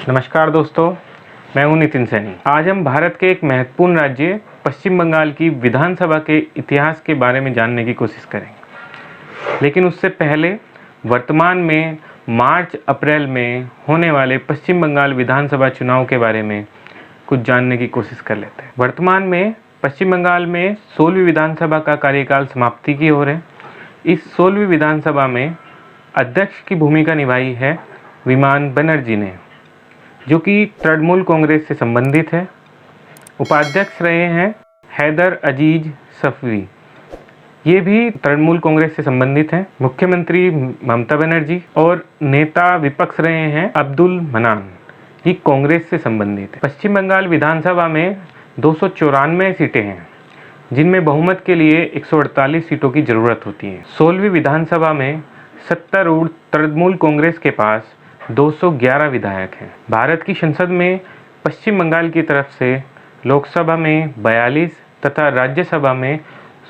नमस्कार दोस्तों, मैं हूं नितिन सैनी। आज हम भारत के एक महत्वपूर्ण राज्य पश्चिम बंगाल की विधानसभा के इतिहास के बारे में जानने की कोशिश करेंगे। लेकिन उससे पहले वर्तमान में मार्च अप्रैल में होने वाले पश्चिम बंगाल विधानसभा चुनाव के बारे में कुछ जानने की कोशिश कर लेते हैं। वर्तमान में पश्चिम बंगाल में 16वीं विधानसभा का कार्यकाल समाप्ति की ओर है। इस 16वीं विधानसभा में अध्यक्ष की भूमिका निभाई है विमान बनर्जी ने, जो कि तृणमूल कांग्रेस से संबंधित है। उपाध्यक्ष रहे हैं हैदर अजीज सफवी, ये भी तृणमूल कांग्रेस से संबंधित हैं। मुख्यमंत्री ममता बनर्जी और नेता विपक्ष रहे हैं अब्दुल मनान, ये कांग्रेस से संबंधित है। पश्चिम बंगाल विधानसभा में 294 सीटें हैं, जिनमें बहुमत के लिए 148 सीटों की जरूरत होती है। 16वीं विधानसभा में सत्तारूढ़ तृणमूल कांग्रेस के पास 211 विधायक हैं। भारत की संसद में पश्चिम बंगाल की तरफ से लोकसभा में 42 तथा राज्यसभा में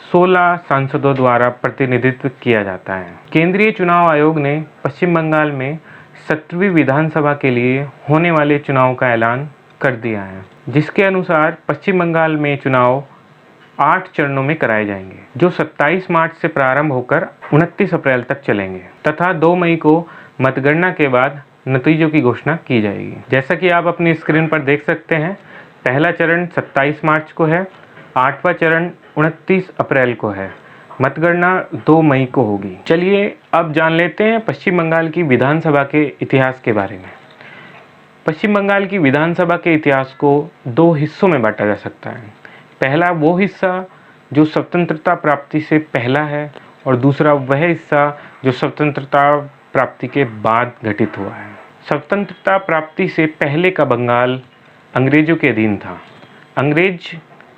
16 सांसदों द्वारा प्रतिनिधित्व किया जाता है। केंद्रीय चुनाव आयोग ने पश्चिम बंगाल में 17वीं विधानसभा के लिए होने वाले चुनाव का ऐलान कर दिया है, जिसके अनुसार पश्चिम बंगाल में चुनाव 8 चरणों में कराए जाएंगे, जो 27 मार्च से प्रारंभ होकर 29 अप्रैल तक चलेंगे तथा 2 मई को मतगणना के बाद नतीजों की घोषणा की जाएगी। जैसा कि आप अपनी स्क्रीन पर देख सकते हैं, पहला चरण 27 मार्च को है, 8वां चरण 29 अप्रैल को है, मतगणना 2 मई को होगी। चलिए अब जान लेते हैं पश्चिम बंगाल की विधानसभा के इतिहास के बारे में। पश्चिम बंगाल की विधानसभा के इतिहास को 2 हिस्सों में बांटा जा सकता है। पहला वो हिस्सा जो स्वतंत्रता प्राप्ति से पहला है और दूसरा वह हिस्सा जो स्वतंत्रता प्राप्ति के बाद घटित हुआ है। स्वतंत्रता प्राप्ति से पहले का बंगाल अंग्रेजों के अधीन था। अंग्रेज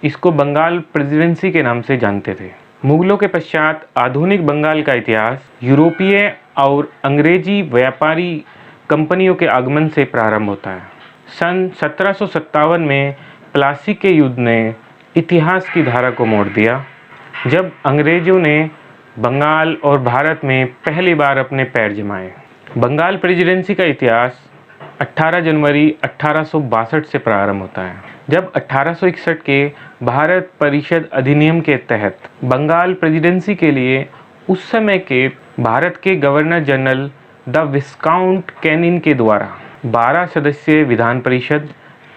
इसको बंगाल प्रेसिडेंसी के नाम से जानते थे। मुगलों के पश्चात आधुनिक बंगाल का इतिहास यूरोपीय और अंग्रेजी व्यापारी कंपनियों के आगमन से प्रारंभ होता है। सन 1757 में प्लासी के युद्ध ने इतिहास की धारा को मोड़ दिया, जब अंग्रेजों ने बंगाल और भारत में पहली बार अपने पैर जमाए। बंगाल प्रेसिडेंसी का इतिहास 18 जनवरी 1862 से प्रारंभ होता है, जब 1861 के भारत परिषद अधिनियम के तहत बंगाल प्रेसिडेंसी के लिए उस समय के भारत के governor general the viscount Canning के द्वारा 12 सदस्यीय विधान परिषद,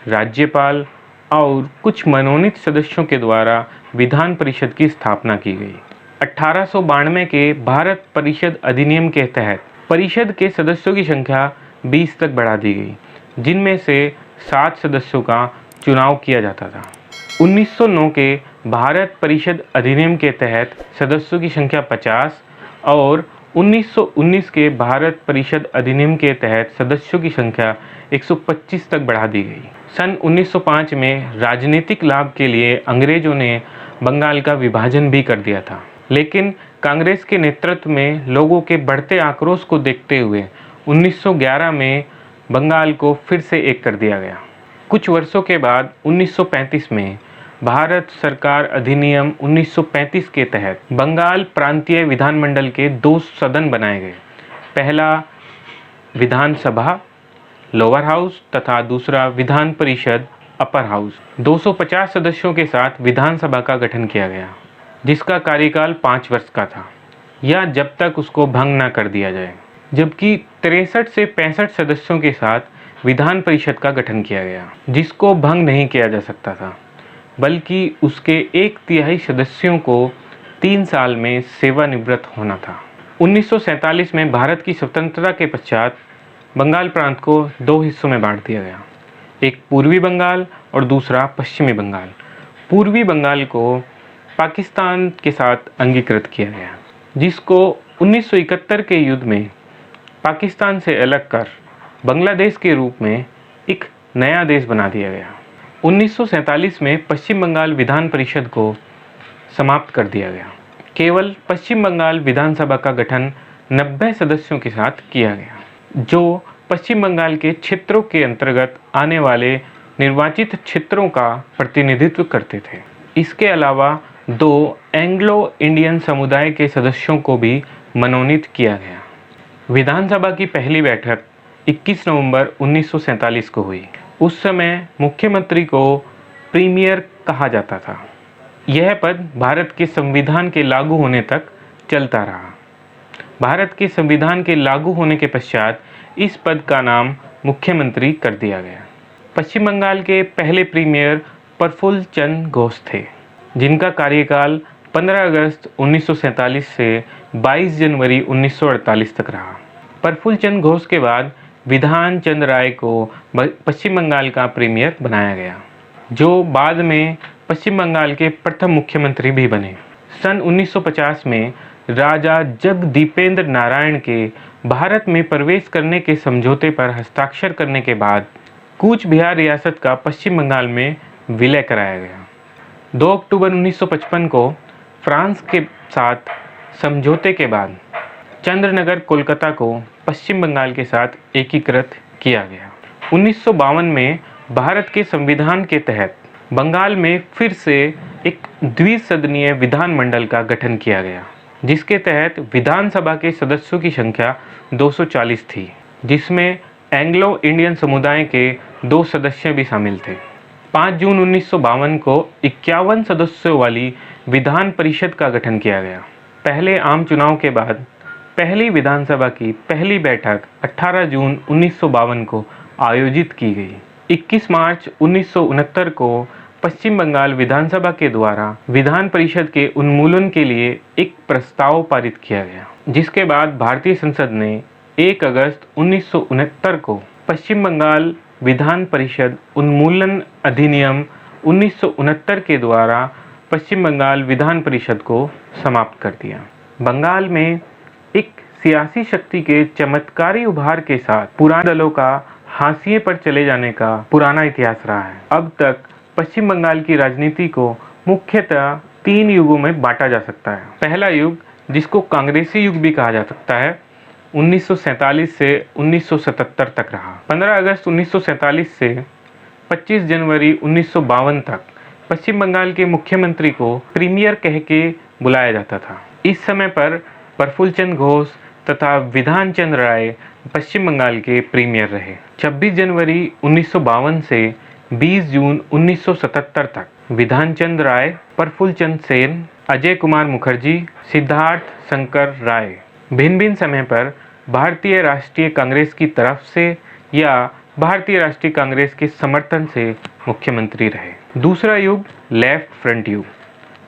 राज्यपाल और कुछ मनोनीत सदस्यों के द्वारा विधान परिषद की स्थापना की गई। 1892 के भारत परिषद अधिनियम के तहत परिषद के सदस्यों की संख्या 20 तक बढ़ा दी गई, जिनमें से 7 सदस्यों का चुनाव किया जाता था। 1909 के भारत परिषद अधिनियम के तहत सदस्यों की संख्या 50 और 1919 के भारत परिषद अधिनियम के तहत सदस्यों की संख्या 125 तक बढ़ा दी गई। सन 1905 में राजनीतिक लाभ के लिए अंग्रेजों ने बंगाल का विभाजन भी कर दिया था, लेकिन कांग्रेस के नेतृत्व में लोगों के बढ़ते आक्रोश को देखते हुए 1911 में बंगाल को फिर से एक कर दिया गया। कुछ वर्षों के बाद 1935 में भारत सरकार अधिनियम 1935 के तहत बंगाल प्रांतीय विधानमंडल के 2 सदन बनाए गए। पहला विधानसभा लोअर हाउस तथा दूसरा विधान परिषद अपर हाउस। 250 सदस्यों के साथ विधानसभा का गठन किया गया, जिसका कार्यकाल 5 वर्ष का था, या जब तक उसको भंग न कर दिया जाए। जबकि 63 से 65 सदस्यों के साथ विधान परिषद का गठन किया गया, जिसको भंग नहीं किया जा सकता था, बल्कि उसके 1/3 सदस्यों को 3 साल में सेवानिवृत्त होना था। 1947 में भारत की स्वतंत्रता के पश्चात बंगाल प्रांत को 2 हिस्सों में बांट दिया गया, एक पूर्वी बंगाल और दूसरा पश्चिमी बंगाल। पूर्वी बंगाल को पाकिस्तान के साथ अंगीकृत किया गया, जिसको 1971 के युद्ध में पाकिस्तान से अलग कर बांग्लादेश के रूप में एक नया देश बना दिया गया। 1947 में पश्चिम बंगाल विधान परिषद को समाप्त कर दिया गया। केवल पश्चिम बंगाल विधानसभा का गठन 90 सदस्यों के साथ किया गया, जो पश्चिम बंगाल के क्षेत्रों के अंतर्गत आने वाले निर्वाचित क्षेत्रों का प्रतिनिधित्व करते थे। इसके अलावा 2 एंग्लो इंडियन समुदाय के सदस्यों को भी मनोनीत किया गया। विधानसभा की पहली बैठक 21 नवंबर 1947 को हुई। उस समय मुख्यमंत्री को प्रीमियर कहा जाता था। यह पद भारत के संविधान के लागू होने तक चलता रहा। भारत के संविधान के लागू होने के पश्चात इस पद का नाम मुख्यमंत्री कर दिया गया। पश्चिम बंगाल के पहले प्रीमियर प्रफुल्ल चंद्र घोष थे, जिनका कार्यकाल 15 अगस्त 1947 से 22 जनवरी 1948 तक रहा। प्रफुल्ल चंद्र घोष के बाद विधान चंद्र राय को पश्चिम बंगाल का प्रीमियर बनाया गया, जो बाद में पश्चिम बंगाल के प्रथम मुख्यमंत्री भी बने। सन 1950 में राजा जगदीपेंद्र नारायण के भारत में प्रवेश करने के समझौते पर हस्ताक्षर करने के बाद कूच बिहार रियासत का पश्चिम बंगाल में विलय कराया गया। 2 अक्टूबर 1955 को फ्रांस के साथ समझौते के बाद चंद्रनगर कोलकाता को पश्चिम बंगाल के साथ एकीकृत किया गया। 1952 में भारत के संविधान के तहत बंगाल में फिर से एक द्विसदनीय विधानमंडल का गठन किया गया, जिसके तहत विधानसभा के सदस्यों की संख्या 240 थी, जिसमें एंग्लो इंडियन समुदाय के 2 सदस्य भी शामिल थे। 5 जून 1952 को 51 सदस्यों वाली विधान परिषद का गठन किया गया। पहले आम चुनाव के बाद पहली विधानसभा की पहली बैठक 18 जून 1952 को आयोजित की गई। 21 मार्च 1969 को पश्चिम बंगाल विधानसभा के द्वारा विधान परिषद के उन्मूलन के लिए एक प्रस्ताव पारित किया गया, जिसके बाद भारतीय संसद ने 1 अगस्त 1969 को पश्चिम बंगाल विधान परिषद उन्मूलन अधिनियम 1969 के द्वारा पश्चिम बंगाल विधान परिषद को समाप्त कर दिया। बंगाल में एक सियासी शक्ति के चमत्कारी उभार के साथ पुराने दलों का हाशिए पर चले जाने का पुराना इतिहास रहा है। अब तक पश्चिम बंगाल की राजनीति को मुख्यतः 3 युगों में बांटा जा सकता है। पहला युग, जिसको कांग्रेसी युग भी कहा जा सकता है, 1947 से 1977 तक रहा। 15 अगस्त 1947 से 25 जनवरी 1952 तक पश्चिम बंगाल के मुख्यमंत्री को प्रीमियर कह के बुलाया जाता था। इस समय पर प्रफुल्ल चंद्र घोष तथा विधान चंद्र राय पश्चिम बंगाल के प्रीमियर रहे। 26 जनवरी 1952 से 20 जून 1977 तक विधान चंद्र राय, प्रफुल्ल चंद्र सेन, अजय कुमार मुखर्जी, सिद्धार्थ शंकर राय भिन्न भिन्न समय पर भारतीय राष्ट्रीय कांग्रेस की तरफ से या भारतीय राष्ट्रीय कांग्रेस के समर्थन से मुख्यमंत्री रहे। दूसरा युग लेफ्ट फ्रंट युग,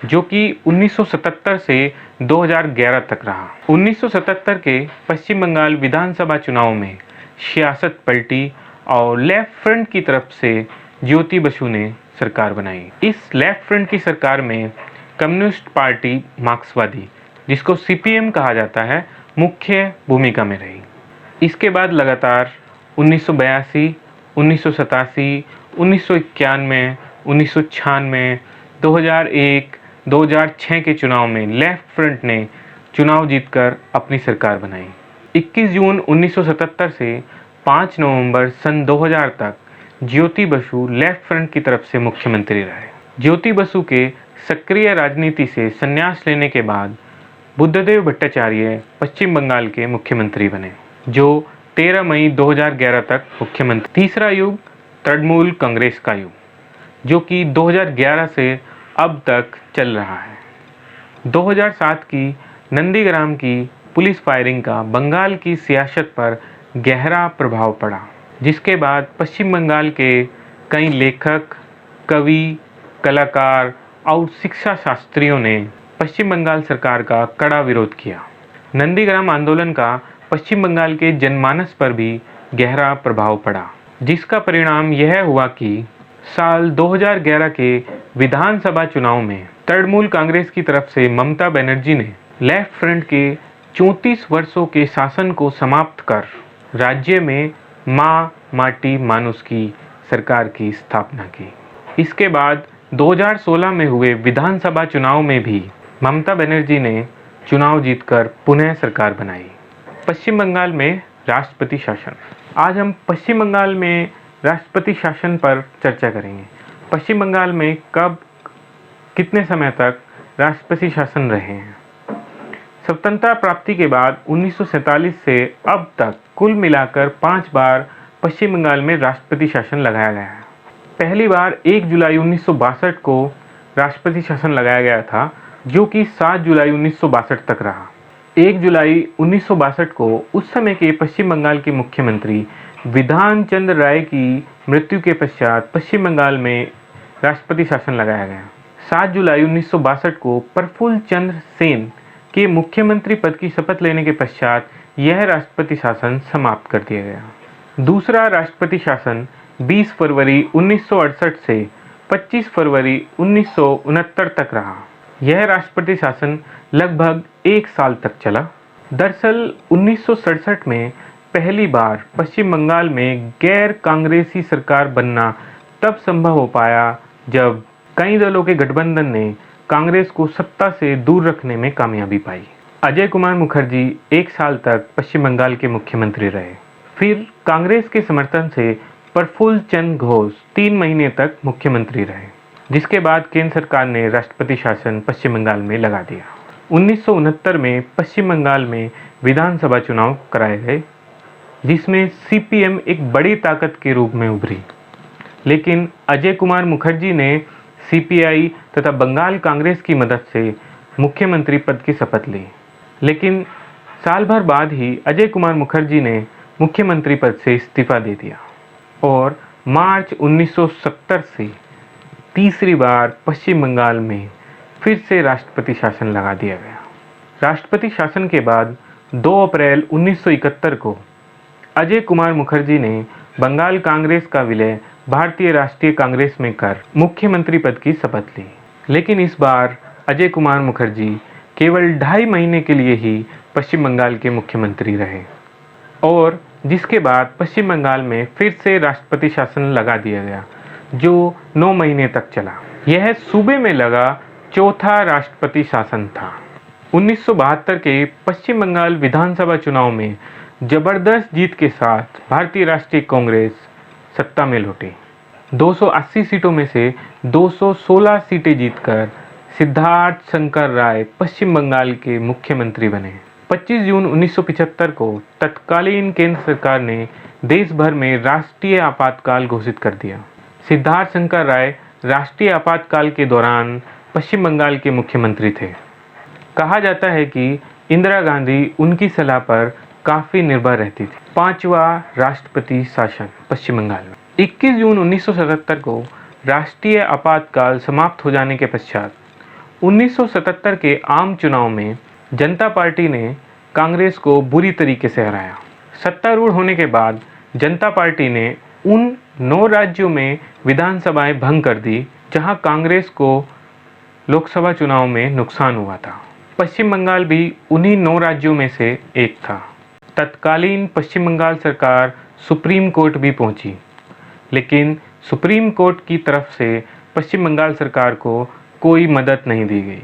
जो कि 1977 से 2011 तक रहा। 1977 के पश्चिम बंगाल विधानसभा चुनाव में सियासत पलटी और लेफ्ट फ्रंट की तरफ से ज्योति बसु ने सरकार बनाई। इस लेफ्ट फ्रंट की सरकार में कम्युनिस्ट पार्टी मार्क्सवादी, जिसको सीपीएम कहा जाता है, मुख्य भूमिका में रही। इसके बाद लगातार 1982, 1987, 1991, 1996, 2001, 2006 के चुनाव में लेफ्ट फ्रंट ने चुनाव जीतकर अपनी सरकार बनाई। 21 जून 1977 से 5 नवंबर सन 2000 तक ज्योति बसु लेफ्ट फ्रंट की तरफ से मुख्यमंत्री रहे। ज्योति बसु के सक्रिय राजनीति से संन्यास लेने के बाद बुद्धदेव भट्टाचार्य पश्चिम बंगाल के मुख्यमंत्री बने, जो 13 मई 2011 तक मुख्यमंत्री। तीसरा युग तृणमूल कांग्रेस का युग, जो कि 2011 से अब तक चल रहा है। 2007 की नंदीग्राम की पुलिस फायरिंग का बंगाल की सियासत पर गहरा प्रभाव पड़ा, जिसके बाद पश्चिम बंगाल के कई लेखक, कवि, कलाकार और शिक्षा शास्त्रियों ने पश्चिम बंगाल सरकार का कड़ा विरोध किया। नंदीग्राम आंदोलन का पश्चिम बंगाल के जनमानस पर भी गहरा प्रभाव पड़ा, जिसका परिणाम यह हुआ कि साल 2011 के विधानसभा चुनाव में तृणमूल कांग्रेस की तरफ से ममता बनर्जी ने लेफ्ट फ्रंट के 34 वर्षों के शासन को समाप्त कर राज्य में माँ माटी मानुस की सरकार की स्थापना की। इसके बाद 2016 में हुए विधानसभा चुनाव में भी ममता बनर्जी ने चुनाव जीतकर पुनः सरकार बनाई। पश्चिम बंगाल में राष्ट्रपति शासन। आज हम पश्चिम बंगाल में राष्ट्रपति शासन पर चर्चा करेंगे। पश्चिम बंगाल में कब कितने समय तक राष्ट्रपति शासन रहे हैं। स्वतंत्रता प्राप्ति के बाद 1947 से अब तक कुल मिलाकर 5 बार पश्चिम बंगाल में राष्ट्रपति शासन लगाया गया है। पहली बार 1 जुलाई 1962 को राष्ट्रपति शासन लगाया गया था, जो कि 7 जुलाई 1962 तक रहा। 1 जुलाई 1962 को उस समय के पश्चिम बंगाल के मुख्यमंत्री विधान चंद्र राय की मृत्यु के पश्चात पश्चिम बंगाल में राष्ट्रपति शासन लगाया गया। 7 जुलाई 1962 को प्रफुल्ल चंद्र सेन के मुख्यमंत्री पद की शपथ लेने के पश्चात यह राष्ट्रपति शासन समाप्त कर दिया गया। दूसरा राष्ट्रपति शासन 20 फरवरी 1968 से 25 फरवरी 1969 तक रहा। यह राष्ट्रपति शासन लगभग 1 साल तक चला। दरअसल 1967 में पहली बार पश्चिम बंगाल में गैर कांग्रेसी सरकार बनना तब संभव हो पाया जब कई दलों के गठबंधन ने कांग्रेस को सत्ता से दूर रखने में कामयाबी पाई। अजय कुमार मुखर्जी 1 साल तक पश्चिम बंगाल के मुख्यमंत्री रहे। फिर कांग्रेस के समर्थन से प्रफुल्ल चंद्र घोष 3 महीने तक मुख्यमंत्री रहे, जिसके बाद केंद्र सरकार ने राष्ट्रपति शासन पश्चिम बंगाल में लगा दिया। 1969 में पश्चिम बंगाल में विधानसभा चुनाव कराए गए, जिसमें सीपीएम एक बड़ी ताकत के रूप में उभरी, लेकिन अजय कुमार मुखर्जी ने सीपीआई तथा बंगाल कांग्रेस की मदद से मुख्यमंत्री पद की शपथ ली। लेकिन साल भर बाद ही अजय कुमार मुखर्जी ने मुख्यमंत्री पद से इस्तीफा दे दिया और मार्च 1970 से तीसरी बार पश्चिम बंगाल में फिर से राष्ट्रपति शासन लगा दिया गया। राष्ट्रपति शासन के बाद 2 अप्रैल 1971 को अजय कुमार मुखर्जी ने बंगाल कांग्रेस का विलय भारतीय राष्ट्रीय कांग्रेस में कर मुख्यमंत्री पद की शपथ ली। लेकिन इस बार अजय कुमार मुखर्जी केवल 2.5 महीने के लिए ही पश्चिम बंगाल के मुख्यमंत्री रहे और जिसके बाद पश्चिम बंगाल में फिर से राष्ट्रपति शासन लगा दिया गया, जो 9 महीने तक चला। यह सूबे में लगा चौथा राष्ट्रपति शासन था। 1972 के पश्चिम बंगाल विधानसभा चुनाव में जबरदस्त जीत के साथ भारतीय राष्ट्रीय कांग्रेस सत्ता में लौटी। 280 सीटों में से 216 सीटें जीतकर सिद्धार्थ शंकर राय पश्चिम बंगाल के मुख्यमंत्री बने। 25 जून 1975 को तत्कालीन केंद्र सरकार ने देश भर में राष्ट्रीय आपातकाल घोषित कर दिया। सिद्धार्थ शंकर राय राष्ट्रीय आपातकाल के दौरान पश्चिम बंगाल के मुख्यमंत्री थे। कहा जाता है कि इंदिरा गांधी उनकी सलाह पर काफ़ी निर्भर रहती थी। 5वां राष्ट्रपति शासन पश्चिम बंगाल में 21 जून 1977 को राष्ट्रीय आपातकाल समाप्त हो जाने के पश्चात 1977 के आम चुनाव में जनता पार्टी ने कांग्रेस को बुरी तरीके से हराया। सत्तारूढ़ होने के बाद जनता पार्टी ने उन 9 राज्यों में विधानसभाएं भंग कर दी जहां कांग्रेस को लोकसभा चुनाव में नुकसान हुआ था। पश्चिम बंगाल भी उन्हीं 9 राज्यों में से एक था। तत्कालीन पश्चिम बंगाल सरकार सुप्रीम कोर्ट भी पहुंची, लेकिन सुप्रीम कोर्ट की तरफ से पश्चिम बंगाल सरकार को कोई मदद नहीं दी गई।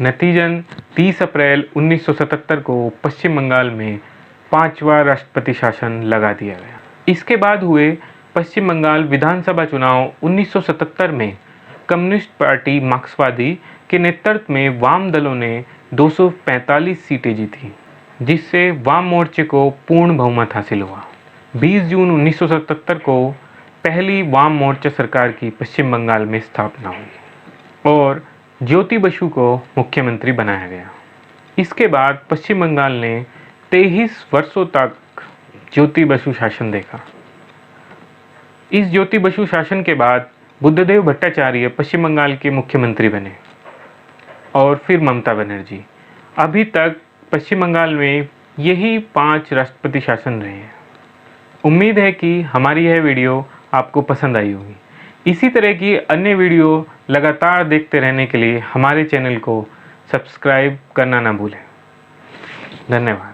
नतीजन 30 अप्रैल 1977 को पश्चिम बंगाल में 5वां राष्ट्रपति शासन लगा दिया गया। इसके बाद हुए पश्चिम बंगाल विधानसभा चुनाव 1977 में कम्युनिस्ट पार्टी मार्क्सवादी के नेतृत्व में वाम दलों ने 245 सीटें जीती, जिससे वाम मोर्चे को पूर्ण बहुमत हासिल हुआ। 20 जून 1977 को पहली वाम मोर्चा सरकार की पश्चिम बंगाल में स्थापना हुई और ज्योति बसु को मुख्यमंत्री बनाया गया। इसके बाद पश्चिम बंगाल ने 23 वर्षों तक ज्योति बसु शासन देखा। इस ज्योति बसु शासन के बाद बुद्धदेव भट्टाचार्य पश्चिम बंगाल के मुख्यमंत्री बने और फिर ममता बनर्जी। अभी तक पश्चिम बंगाल में यही 5 राष्ट्रपति शासन रहे हैं। उम्मीद है कि हमारी यह वीडियो आपको पसंद आई होगी। इसी तरह की अन्य वीडियो लगातार देखते रहने के लिए हमारे चैनल को सब्सक्राइब करना ना भूलें। धन्यवाद।